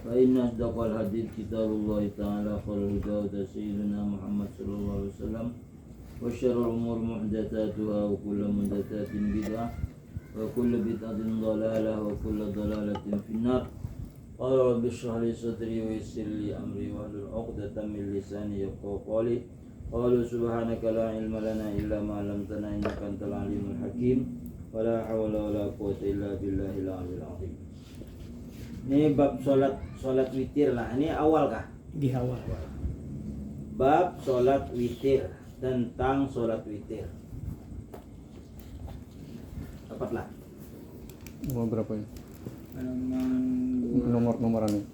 فإن أصدق الحديث كتاب الله تعالى خير الهدى هدى سيدنا محمد صلى الله عليه وسلم وشر الأمور محدثاتها وكل محدثات بدعة وكل بدعة ضلالة وكل ضلالة في النار. قال رب اشرح لي صدري ويسر لي أمري واحلل عقدة من لساني يفقهوا قولي. قالوا سبحانك لا علم لنا إلا ما علمتنا إنك أنت العليم الحكيم ولا حول ولا قوة إلا بالله العلي العظيم. Ini bab sholat witir lah. Ini awal kah? Di awal. Bab sholat witir, tentang sholat witir. Dapatlah. Nomor berapa ini? Halaman Nomorannya.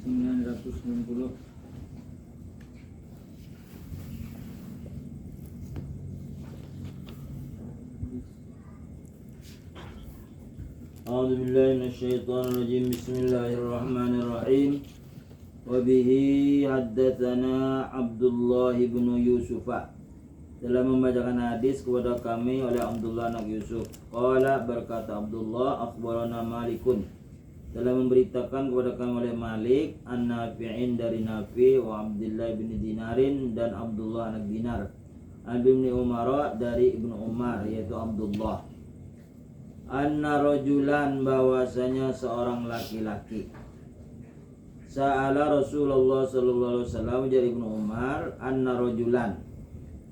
990. A'udzu billahi minasyaitonir rajim. Bismillahirrahmanirrahim. Wa bihi haddatsana Abdullah bin Yusuf. Telah membacakan hadis kepada kami oleh Abdullah bin Yusuf. Qala, berkata Abdullah, akhbarana Malikun. Telah memberitakan kepada kami oleh Malik an-Nafi'in dari Nafi' wa Abdullah bin Dinarin dan Abdullah anak Dinar. Ibnu Umar dari Ibnu Umar yaitu Abdullah. Anna rajulan, bahwasanya seorang laki-laki. Sa'ala Rasulullah sallallahu alaihi wasallam dari Ibnu Umar, anna rajulan,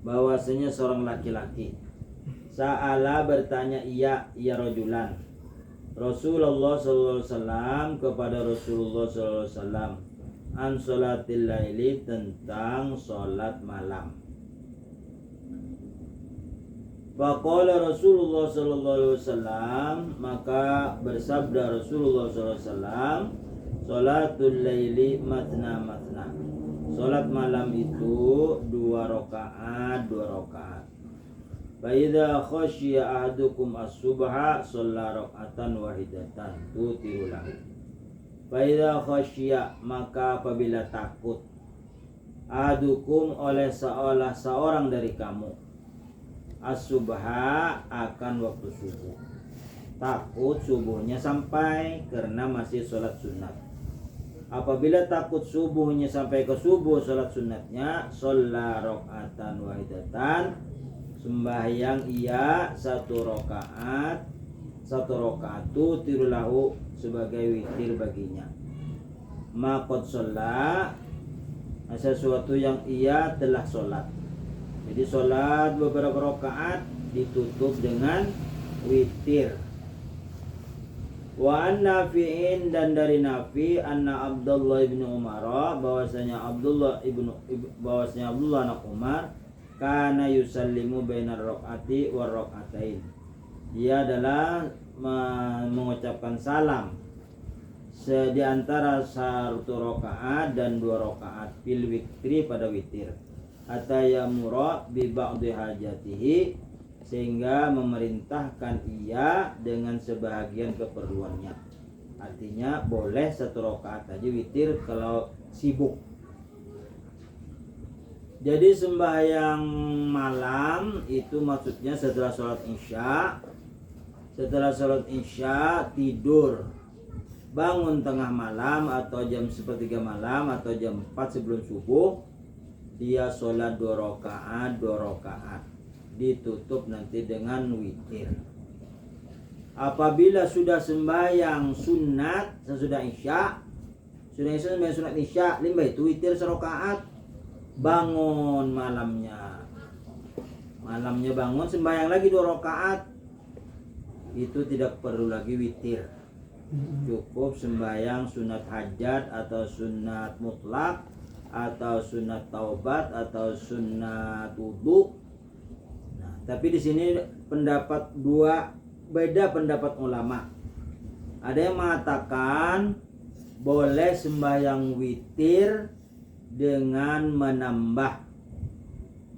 bahwasanya seorang laki-laki. Sa'ala, bertanya iya rajulan. Rasulullah sallallahu alaihi wasallam kepada Rasulullah sallallahu alaihi wasallam an sholatil laili, tentang salat malam. Faqala Rasulullah sallallahu alaihi wasallam, maka bersabda Rasulullah sallallahu alaihi wasallam, sholatul laili matna matna. Salat malam itu 2 rakaat. Fa idza khasyiya ahadukum as-subha shalla raka'atan wahidatan tutiru lahu. Fa idza khasyiya, maka apabila takut, ahadukum, oleh seorang dari kamu, as-subha, akan waktu subuh. Takut subuhnya sampai karena masih sholat sunat. Apabila takut subuhnya sampai ke subuh sholat sunatnya, sholla rokatan wahidatan, sembahyang ia 1 rakaat tu tirulahu, sebagai witir baginya. Maqad sholla, sesuatu yang ia telah sholat. Jadi sholat beberapa rakaat ditutup dengan witir. Wa an Nafi'in, dan dari Nafi, anna Abdullah ibn Umar, bahwasanya Abdullah anak Umar, kana yusallimu bainar rakaati war rakaatain. Dia adalah mengucapkan salam di antara 1 rakaat dan 2 rakaat fil witri, pada witir. Atayamura bi ba'dhi hajatihi, sehingga memerintahkan ia dengan sebahagian keperluannya. Artinya boleh 1 rakaat aja witir kalau sibuk. Jadi sembahyang malam itu maksudnya setelah sholat isya. Setelah sholat isya tidur, bangun tengah malam atau jam 1/3 malam atau jam 4 sebelum subuh, dia sholat 2 rakaat, ditutup nanti dengan witir. Apabila sudah sembahyang sunat sesudah isya, sembahyang sunat isya, limbah itu witir 1 rakaat, bangun malamnya bangun sembahyang lagi 2 rakaat, itu tidak perlu lagi witir. Cukup sembahyang sunat hajat atau sunat mutlak atau sunat taubat atau sunat wudu. Nah, tapi di sini beda pendapat ulama. Ada yang mengatakan boleh sembahyang witir dengan menambah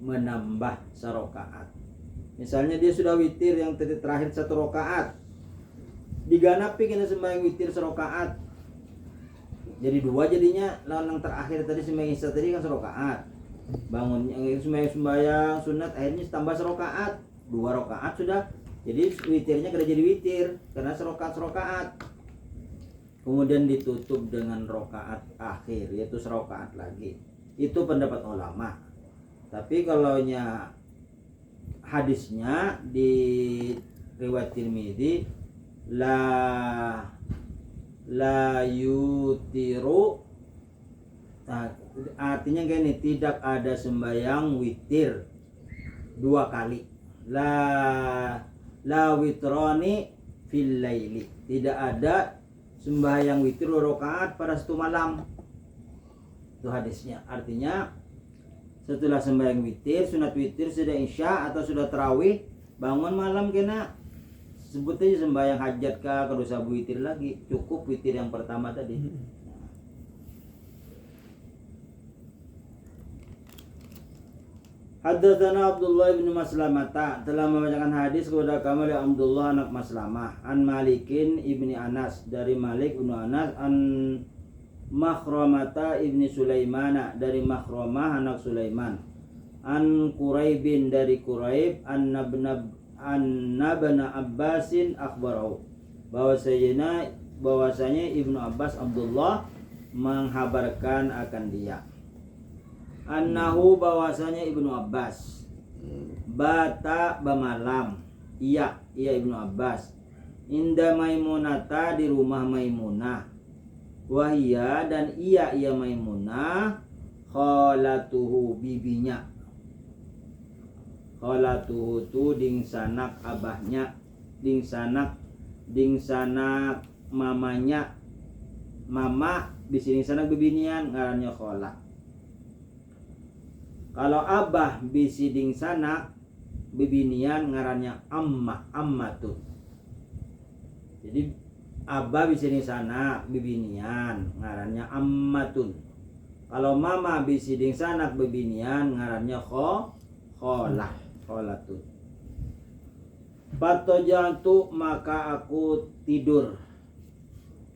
1 rakaat. Misalnya dia sudah witir yang terakhir 1 rakaat, diganapi kena sembahyang witir 1 rakaat. Jadi 2 jadinya, lawan yang terakhir tadi sembahyang isya tadi kan 1 rakaat. Bangunnya sembahyang sunat akhirnya tambah 1 rakaat, 2 rakaat sudah. Jadi witirnya kena jadi witir karena 1 rakaat. kemudian ditutup dengan rokaat akhir, yaitu serokaat lagi. Itu pendapat ulama. Tapi kalau hadisnya di riwayat Tirmidzi, la yutiru, nah, artinya gini, tidak ada sembahyang witir 2 kali. La witroni fil laili, tidak ada sembahyang witir 2 rakaat pada satu malam. Itu hadisnya. Artinya setelah sembahyang witir, sunat witir, sudah isya atau sudah tarawih, bangun malam kena sebut aja sembahyang hajat kah, kalau sabu witir lagi, cukup witir yang pertama tadi. Haddatsana Abdullah bin Maslamah, telah membacakan hadis kepada kami oleh Abdullah anak Maslamah, an Malikin ibni Anas, dari Malik bin Anas, an Makhramata ibni Sulaimana, dari Makhramah anak Sulaiman, an Quraibin, dari Quraib, an Nabna Abbasin akhbarahu, bahwasanya Ibnu Abbas Abdullah menghabarkan akan dia, annahu, bahwasanya Ibnu Abbas bata bamalam, iya Ibnu Abbas, inda Maimunata, di rumah Maimunah, wahia, dan iya Maimunah, khalatuhu, bibinya, khalatuhu tu dingsanak abahnya, dingsanak mamanya, mama bisi dingsanak bibinian, ngarannya khala. Kalau abah bisi dingsanak bibinian, ngarannya ammatun. Jadi abah bisi dingsanak bibinian, ngarannya ammatun. Kalau mama bisi dingsanak bibinian, ngarannya kholatun. Fatojatu, maka aku tidur,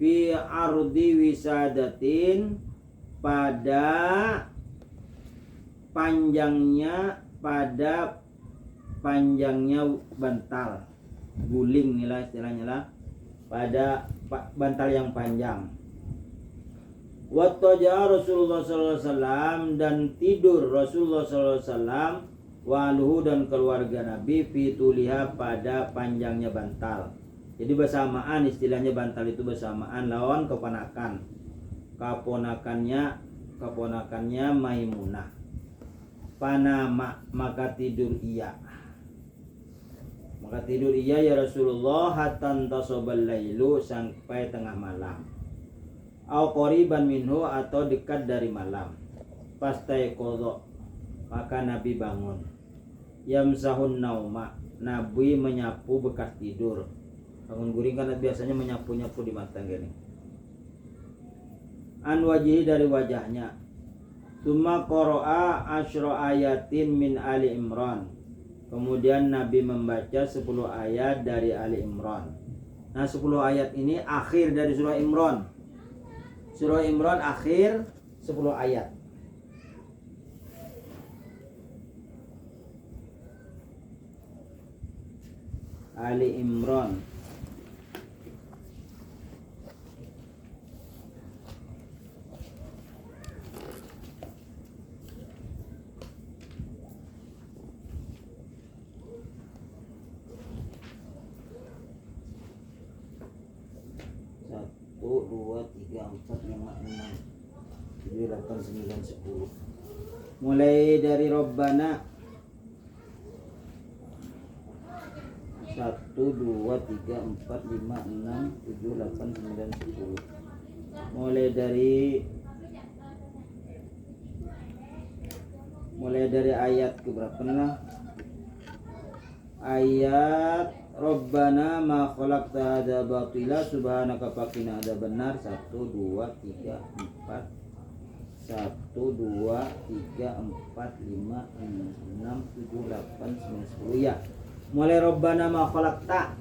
fi ardi wisadatin, pada panjangnya bantal, guling nilai istilahnya lah, pada bantal yang panjang. Wattaja Rasulullah SAW, dan tidur Rasulullah SAW, waluhu, dan keluarga Nabi, fituliha, pada panjangnya bantal. Jadi bersamaan, istilahnya bantal itu bersamaan lawan keponakannya Maimunah. Panama, maka tidur ia ya Rasulullah, hatan tasobal lailu, sampai tengah malam, au qoriban minhu, atau dekat dari malam. Pastai qadha, maka Nabi bangun, yamsahun nauma, Nabi menyapu bekas tidur. Bangun guring kan biasanya menyapu-nyapu di mata gini. An wajihi, dari wajahnya. Tsumma qara'a asyra ayatin min Ali Imran, kemudian Nabi membaca 10 ayat dari Ali Imran. Nah, 10 ayat ini akhir dari surah Imran. Surah Imran akhir 10 ayat. Ali Imran. Satu, dua, tiga, empat, lima, enam, tujuh, 8, 9, 10. Mulai dari Rabbana. 1, 2, 3, 4, 5, 6, 7, 8, 9, 10. Mulai dari ayat keberapa lah? Ayat Rabbana ma khalaqta hadza batila subhanaka faqina adzabannar. 1, 2, 3, 4. 1, 2, 3, 4, 5, 6, 7, 8, 9, 10. Ya. Mulai Rabbana ma khalaqta.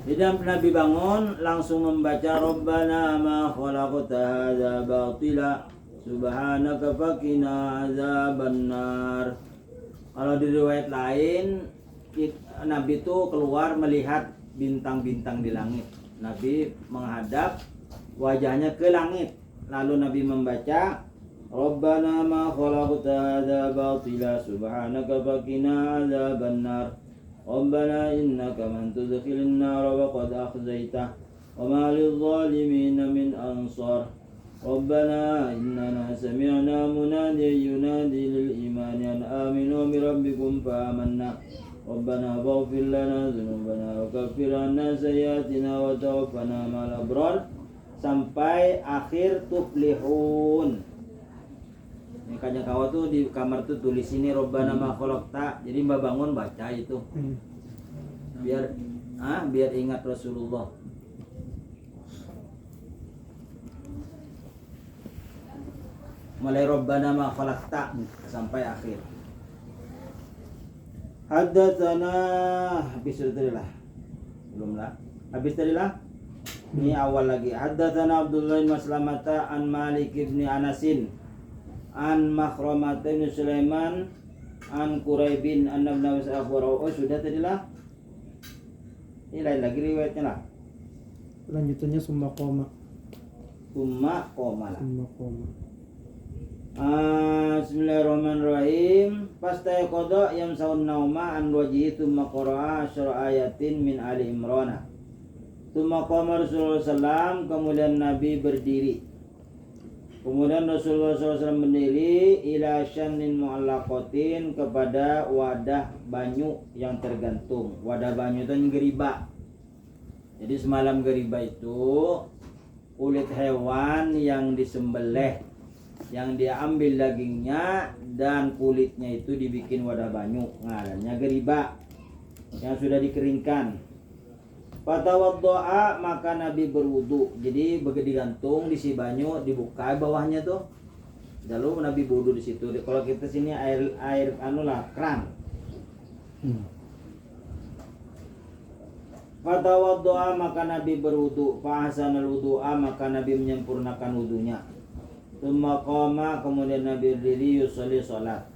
Di dalam Nabi bangun langsung membaca Rabbana ma khalaqta hadza batila subhanaka faqina adzabannar. Kalau di riwayat lain Nabi itu keluar melihat bintang-bintang di langit. Nabi menghadap wajahnya ke langit. Lalu Nabi membaca, Rabbana ma khalaqta hadza batila subhanaka faqina adzabannar. Rabbana innaka man tudkhilin nar faqad akhzaitah wa ma lidh-dhalimin min ansar. Rabbana innana sami'na munadiyan yunadi lil imani an aminu bi rabbikum fa amanna. Rabbana faghfir lana dzunubana wa kaffir 'anna sayyi'atina wa tawaffana ma'al abrar sampai akhir tuflihun. Ini kanya kawa tuh di kamar tuh tulis ini Rabbana ma khalaqta. Jadi Mbak bangun baca itu. Biar ingat Rasulullah. Mulai Rabbana ma khalaqta sampai akhir. Haddatsana habis tadi lah. Belum lah. Habis tadi lah. Ini awal lagi. Haddatsana Abdullah bin Maslamata an Malik bin Anasin an Makhramah bin Sulaiman an Quraibin an Nabi sallallahu. Oh sudah tadi lah. Ini lain lagi riwayatnya lah. Lanjutannya summa qoma. Summa qoma lah. Summa qoma. Bismillahirrahmanirrahim. Pastai qada yang saun nauma an wajhi tsumma qara'a asyara ayatin min Ali Imran. Tsumma qama Rasulullah sallam, kemudian Nabi berdiri. Kemudian Rasulullah SAW berdiri ila syannin mu'allaqatin, kepada wadah banyu yang tergantung. Wadah banyu itu geriba. Jadi semalam geriba itu kulit hewan yang disembelih, yang dia ambil dagingnya dan kulitnya itu dibikin wadah banyu, ngarannya geriba, yang sudah dikeringkan. Fatawaddoa, maka Nabi berwudu. Jadi begitu digantung di si banyu, dibuka bawahnya tuh. Lalu Nabi wudu di situ. Kalau kita sini air keran. Fatawaddoa, maka Nabi berwudu. Fahsanal wudu'a, maka Nabi menyempurnakan wudunya. Tsumma qama, kemudian Nabi berdiri yusolli salat.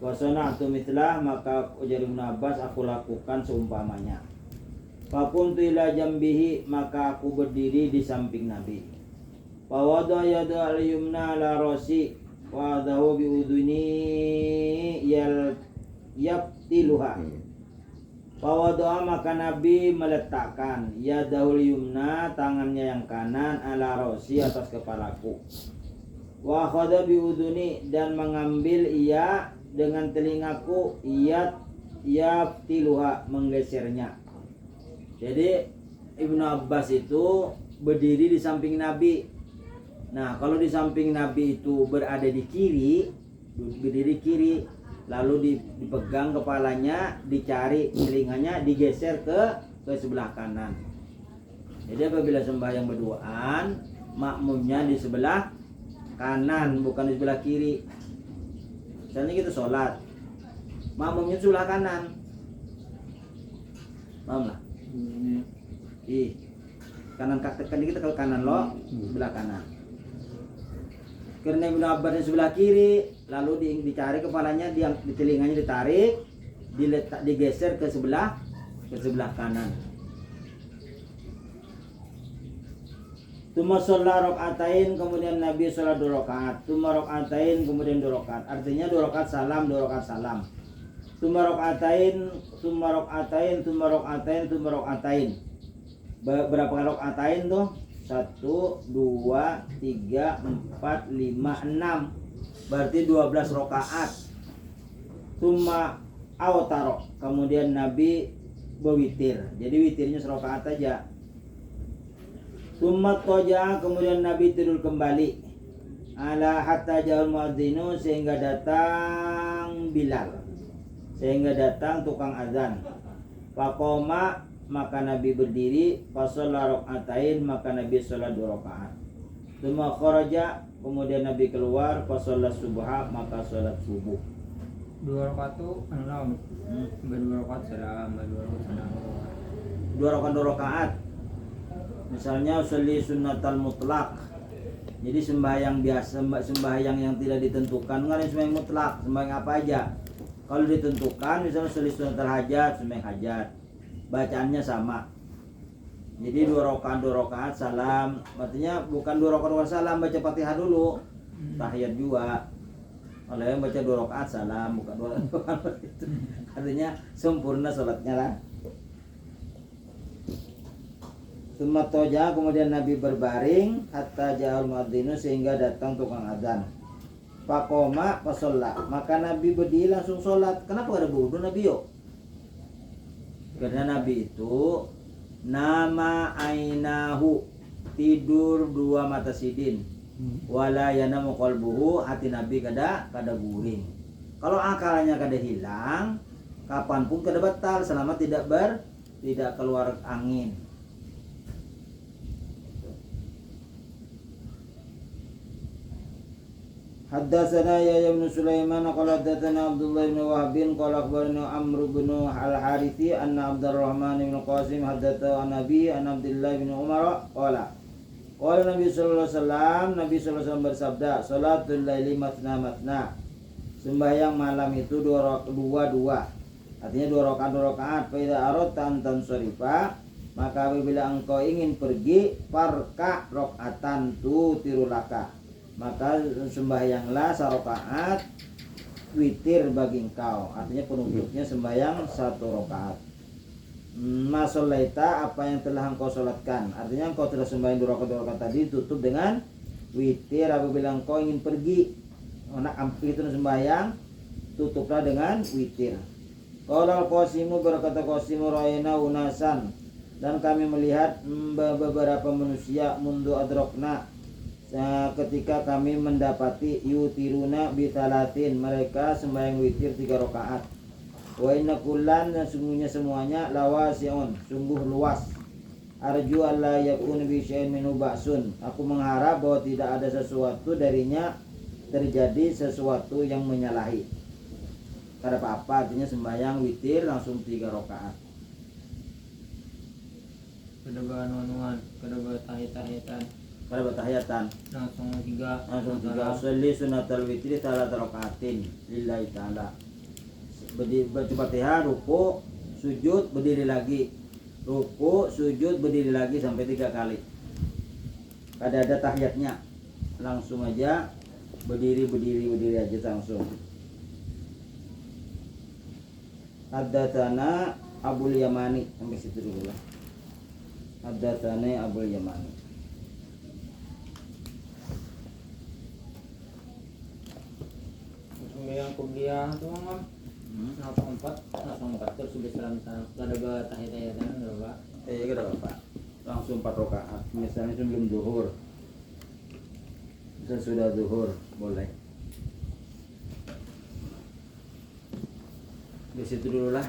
Wa sana'tu mithlah, maka ujar Ibnu Abbas, aku lakukan seumpamanya. Fakuntu ila jambihi, maka aku berdiri di samping Nabi. Fa wada yada al-yumna ala rasi wa adahu bi udhuni yabtiluha. Fa wada, maka Nabi meletakkan yadahul yumna, tangannya yang kanan, ala rasi, atas kepalaku. Wa akhadha bi udhuni, dan mengambil ia dengan telingaku, yabtiluha, menggesernya. Jadi Ibnu Abbas itu berdiri di samping Nabi. Nah, kalau di samping Nabi itu berada di kiri, berdiri kiri, lalu dipegang kepalanya, dicari telinganya, digeser ke sebelah kanan. Jadi apabila sembahyang berduaan, makmumnya di sebelah kanan, bukan di sebelah kiri. Misalnya kita sholat, makmumnya di sebelah kanan. Paham lah? Kanan kaki kita ke kanan lo, sebelah kanan. Karena Ibnu Abbas di sebelah kiri, lalu dicari kepalanya, di telinganya ditarik, digeser ke sebelah kanan. Tuma sholat rokaatain, kemudian Nabi sholat 2 rakaat. Tuma rokaatain, kemudian 2 rakaat. Artinya 2 rakaat salam, 2 rakaat salam. Tuma rokaatain. Berapa rokaatain tuh? 1, 2, 3, 4, 5, 6. Berarti 12 rokaat. Tuma awtaro, kemudian Nabi berwitir. Jadi witirnya serokaat aja. Tuma toja, kemudian Nabi tidur kembali. Ala hatta jahul muadzinu, sehingga datang Bilal, sehingga datang tukang azan. Faqoma, maka Nabi berdiri. Fasalla rakaatain, maka Nabi sholat 2 rakaat. Tsumma kharaja, kemudian Nabi keluar. Fasalla subha, maka sholat subuh. 2 rakaat tuh enam. 2 rakaat salam, 2 rakaat salam. 2 rakaat. Misalnya sholli sunnatal mutlak. Jadi sembahyang biasa, sembahyang yang tidak ditentukan. Enggak ada sembahyang mutlak, sembahyang apa aja. Kalau ditentukan, misalnya sholli sunnatal hajat, sembahyang hajat, bacaannya sama. Jadi 2 rakaat salam. Artinya bukan 2 rakaat salam baca Fatihah dulu. Tahiyat juga. Kalau yang baca 2 rakaat salam, bukan 2 rakaat itu. Artinya sempurna salatnya lah. Sumatoja, kemudian Nabi berbaring hatta ja'al muadzinu, sehingga datang tukang adzan. Faqoma fasolla, maka Nabi berdiri langsung sholat. Kenapa ada wudu Nabi yo? Karena Nabi itu nama ainahu, tidur 2 mata sidin. Wala yanamu qalbuhu, hati Nabi kada guring. Kalau akalnya kada hilang, kapanpun kada batal selama tidak keluar angin. Haddatsana Yahya bin Sulaiman qala haddatsana Abdullah bin Wahb qala akhbarana Amr bin Al-Harithi anna Abdurrahman bin Qasim haddatsa an Nabi an Abdullah bin Umar qala Nabi sallallahu alaihi wasallam bersabda, salatul laili matna matna, sembahyang malam itu 2 artinya 2 rakaat. Fa idza aradta an tansarifa, maka apabila engkau ingin pergi, farka rakaatan tu tirulaka, maka sembahyanglah 1 rakaat witir bagi engkau, artinya penutupnya sembahyang 1 rakaat. Masolaita, apa yang telah engkau solatkan, artinya engkau telah sembahyang 2 rakaat tadi, tutup dengan witir. Apabila engkau ingin pergi, anak ampir itu sembahyang, tutuplah dengan witir. Qala al-Qasimu, berkata Qasimu, ra'ayna unasan, dan kami melihat beberapa manusia, mundu adrokna, ketika kami mendapati, yutiruna bitalatin, mereka sembahyang witir 3 rakaat. Wa inna kullan, dan sungguhnya semuanya, lawasi'un, sungguh luas. Arju alla yakun bi syai'in minhu ba'sun, aku mengharap bahwa tidak ada sesuatu darinya terjadi sesuatu yang menyalahi. Kada apa-apa, artinya sembahyang witir langsung 3 rakaat. Kada banuan, kada tahiyatan. Kada bertahiyatan. Langsung 3. Langsung 3. Sholli sunatal witri 3 rakaatin lillahi ta'ala. Baca Fatihah, ruku, sujud, berdiri lagi. Ruku, sujud, berdiri lagi sampai 3 kali. Kada ada tahiyatnya. Langsung aja berdiri aja langsung. Haddatsana Abul Yamani, sampai situ dulu lah. Haddatsana Abul Yamani. Sembahyang kubliah tuh Mam. Langsung 4 terus sudah salam kada ba tahiyatan berapa? Kada apa. Langsung 4 rakaat. Misalnya sebelum zuhur. Sesudah zuhur boleh. Di situ dulu lah.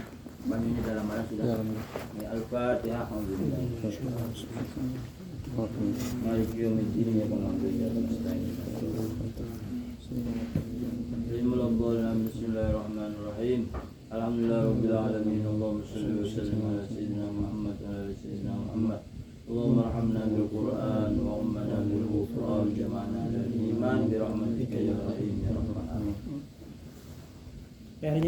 Banyunya dalam malam sudah. Ya, Al-Fatihah. Alhamdulillah. Malik yaumiddin, ya Bismillahirrahmanirrahim. Alhamdulillah rabbil alamin. Allahumma shalli wa sallim ala sayyidina Muhammad wa ala sayyidina Muhammad. Allahumma arhamna bil Qur'an wa ummana bil Qur'an, jama'na lil iman bi rahmatika ya rahim ya rabbal alamin. Hari ini